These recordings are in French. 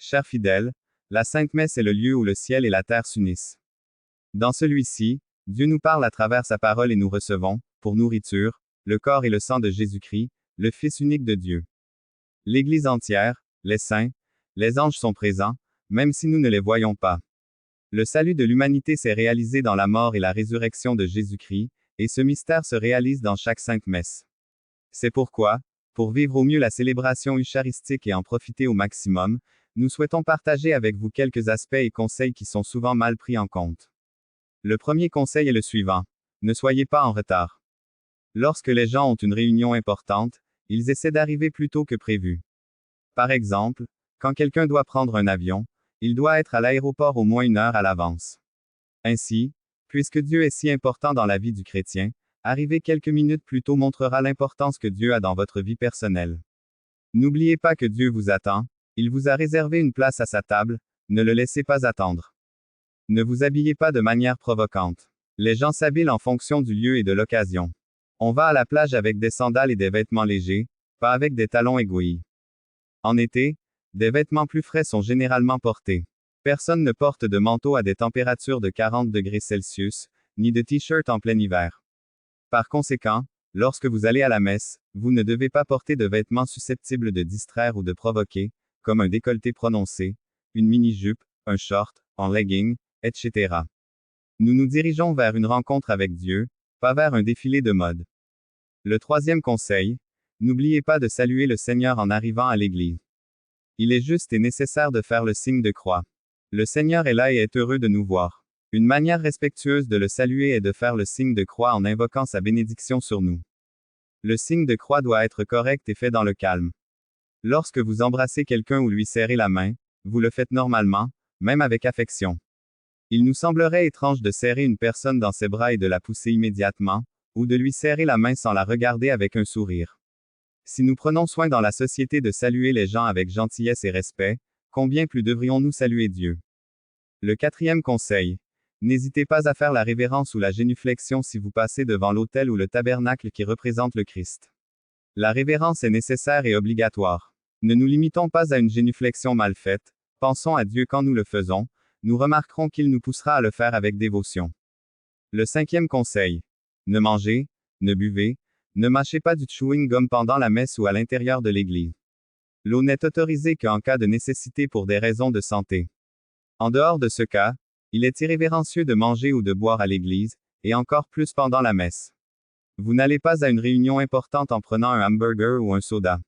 Chers fidèles, la Sainte Messe est le lieu où le ciel et la terre s'unissent. Dans celui-ci, Dieu nous parle à travers sa parole et nous recevons, pour nourriture, le corps et le sang de Jésus-Christ, le Fils unique de Dieu. L'Église entière, les saints, les anges sont présents, même si nous ne les voyons pas. Le salut de l'humanité s'est réalisé dans la mort et la résurrection de Jésus-Christ, et ce mystère se réalise dans chaque Sainte Messe. C'est pourquoi, pour vivre au mieux la célébration eucharistique et en profiter au maximum, nous souhaitons partager avec vous quelques aspects et conseils qui sont souvent mal pris en compte. Le premier conseil est le suivant. Ne soyez pas en retard. Lorsque les gens ont une réunion importante, ils essaient d'arriver plus tôt que prévu. Par exemple, quand quelqu'un doit prendre un avion, il doit être à l'aéroport au moins 1 heure à l'avance. Ainsi, puisque Dieu est si important dans la vie du chrétien, arriver quelques minutes plus tôt montrera l'importance que Dieu a dans votre vie personnelle. N'oubliez pas que Dieu vous attend, il vous a réservé une place à sa table, ne le laissez pas attendre. Ne vous habillez pas de manière provocante. Les gens s'habillent en fonction du lieu et de l'occasion. On va à la plage avec des sandales et des vêtements légers, pas avec des talons aiguilles. En été, des vêtements plus frais sont généralement portés. Personne ne porte de manteau à des températures de 40 degrés Celsius, ni de t-shirt en plein hiver. Par conséquent, lorsque vous allez à la messe, vous ne devez pas porter de vêtements susceptibles de distraire ou de provoquer, comme un décolleté prononcé, une mini-jupe, un short, en legging, etc. Nous nous dirigeons vers une rencontre avec Dieu, pas vers un défilé de mode. Le troisième conseil, n'oubliez pas de saluer le Seigneur en arrivant à l'église. Il est juste et nécessaire de faire le signe de croix. Le Seigneur est là et est heureux de nous voir. Une manière respectueuse de le saluer est de faire le signe de croix en invoquant sa bénédiction sur nous. Le signe de croix doit être correct et fait dans le calme. Lorsque vous embrassez quelqu'un ou lui serrez la main, vous le faites normalement, même avec affection. Il nous semblerait étrange de serrer une personne dans ses bras et de la pousser immédiatement, ou de lui serrer la main sans la regarder avec un sourire. Si nous prenons soin dans la société de saluer les gens avec gentillesse et respect, combien plus devrions-nous saluer Dieu? Le quatrième conseil. N'hésitez pas à faire la révérence ou la génuflexion si vous passez devant l'autel ou le tabernacle qui représente le Christ. La révérence est nécessaire et obligatoire. Ne nous limitons pas à une génuflexion mal faite, pensons à Dieu quand nous le faisons, nous remarquerons qu'il nous poussera à le faire avec dévotion. Le cinquième conseil. Ne mangez, ne buvez, ne mâchez pas du chewing-gum pendant la messe ou à l'intérieur de l'église. L'eau n'est autorisée qu'en cas de nécessité pour des raisons de santé. En dehors de ce cas, il est irrévérencieux de manger ou de boire à l'église, et encore plus pendant la messe. Vous n'allez pas à une réunion importante en prenant un hamburger ou un soda.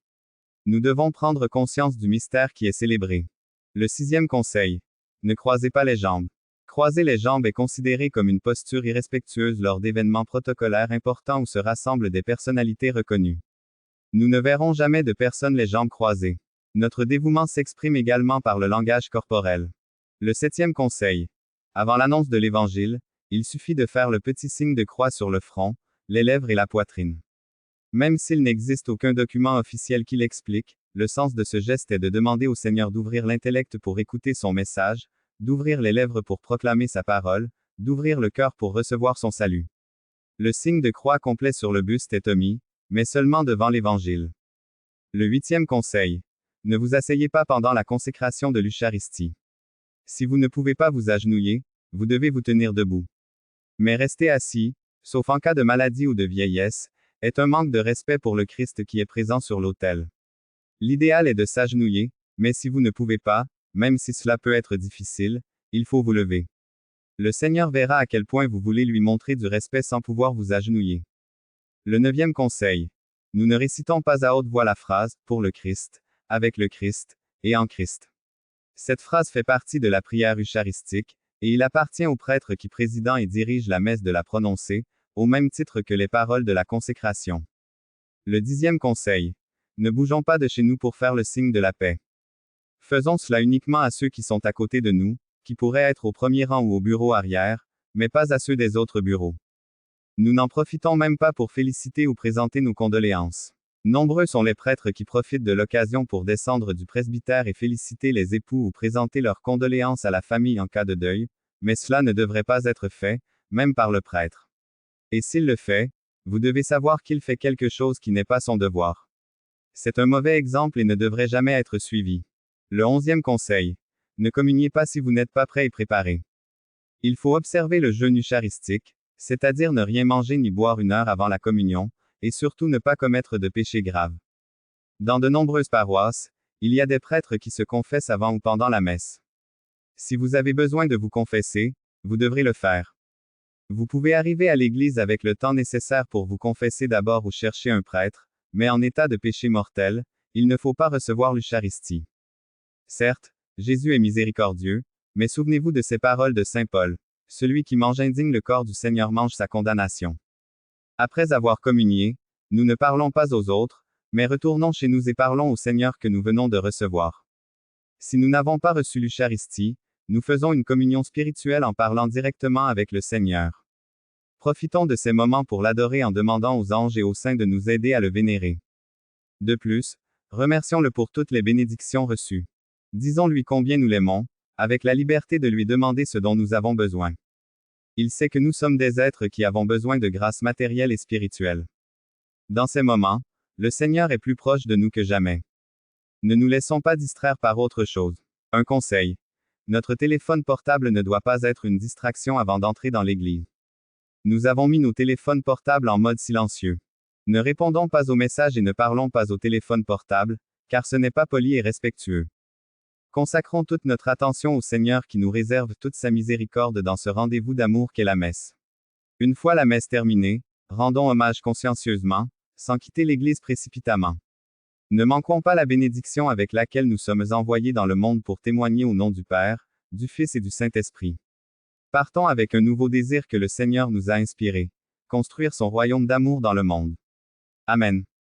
Nous devons prendre conscience du mystère qui est célébré. Le sixième conseil. Ne croisez pas les jambes. Croiser les jambes est considéré comme une posture irrespectueuse lors d'événements protocolaires importants où se rassemblent des personnalités reconnues. Nous ne verrons jamais de personnes les jambes croisées. Notre dévouement s'exprime également par le langage corporel. Le septième conseil. Avant l'annonce de l'Évangile, il suffit de faire le petit signe de croix sur le front, les lèvres et la poitrine. Même s'il n'existe aucun document officiel qui l'explique, le sens de ce geste est de demander au Seigneur d'ouvrir l'intellect pour écouter son message, d'ouvrir les lèvres pour proclamer sa parole, d'ouvrir le cœur pour recevoir son salut. Le signe de croix complet sur le buste est omis, mais seulement devant l'Évangile. Le huitième conseil. Ne vous asseyez pas pendant la consécration de l'Eucharistie. Si vous ne pouvez pas vous agenouiller, vous devez vous tenir debout. Mais rester assis, sauf en cas de maladie ou de vieillesse, est un manque de respect pour le Christ qui est présent sur l'autel. L'idéal est de s'agenouiller, mais si vous ne pouvez pas, même si cela peut être difficile, il faut vous lever. Le Seigneur verra à quel point vous voulez lui montrer du respect sans pouvoir vous agenouiller. Le neuvième conseil. Nous ne récitons pas à haute voix la phrase « pour le Christ », avec le Christ, et en Christ. Cette phrase fait partie de la prière eucharistique, et il appartient au prêtre qui président et dirige la messe de la prononcer, au même titre que les paroles de la consécration. Le dixième conseil. Ne bougeons pas de chez nous pour faire le signe de la paix. Faisons cela uniquement à ceux qui sont à côté de nous, qui pourraient être au premier rang ou au bureau arrière, mais pas à ceux des autres bureaux. Nous n'en profitons même pas pour féliciter ou présenter nos condoléances. Nombreux sont les prêtres qui profitent de l'occasion pour descendre du presbytère et féliciter les époux ou présenter leurs condoléances à la famille en cas de deuil, mais cela ne devrait pas être fait, même par le prêtre. Et s'il le fait, vous devez savoir qu'il fait quelque chose qui n'est pas son devoir. C'est un mauvais exemple et ne devrait jamais être suivi. Le 11e conseil. Ne communiez pas si vous n'êtes pas prêt et préparé. Il faut observer le jeûne eucharistique, c'est-à-dire ne rien manger ni boire 1 heure avant la communion, et surtout ne pas commettre de péché grave. Dans de nombreuses paroisses, il y a des prêtres qui se confessent avant ou pendant la messe. Si vous avez besoin de vous confesser, vous devrez le faire. Vous pouvez arriver à l'église avec le temps nécessaire pour vous confesser d'abord ou chercher un prêtre, mais en état de péché mortel, il ne faut pas recevoir l'Eucharistie. Certes, Jésus est miséricordieux, mais souvenez-vous de ces paroles de Saint Paul. Celui qui mange indigne le corps du Seigneur mange sa condamnation. Après avoir communié, nous ne parlons pas aux autres, mais retournons chez nous et parlons au Seigneur que nous venons de recevoir. Si nous n'avons pas reçu l'Eucharistie, nous faisons une communion spirituelle en parlant directement avec le Seigneur. Profitons de ces moments pour l'adorer en demandant aux anges et aux saints de nous aider à le vénérer. De plus, remercions-le pour toutes les bénédictions reçues. Disons-lui combien nous l'aimons, avec la liberté de lui demander ce dont nous avons besoin. Il sait que nous sommes des êtres qui avons besoin de grâce matérielle et spirituelle. Dans ces moments, le Seigneur est plus proche de nous que jamais. Ne nous laissons pas distraire par autre chose. Un conseil. Notre téléphone portable ne doit pas être une distraction avant d'entrer dans l'église. Nous avons mis nos téléphones portables en mode silencieux. Ne répondons pas aux messages et ne parlons pas au téléphone portable, car ce n'est pas poli et respectueux. Consacrons toute notre attention au Seigneur qui nous réserve toute sa miséricorde dans ce rendez-vous d'amour qu'est la messe. Une fois la messe terminée, rendons hommage consciencieusement, sans quitter l'Église précipitamment. Ne manquons pas la bénédiction avec laquelle nous sommes envoyés dans le monde pour témoigner au nom du Père, du Fils et du Saint-Esprit. Partons avec un nouveau désir que le Seigneur nous a inspiré. Construire son royaume d'amour dans le monde. Amen.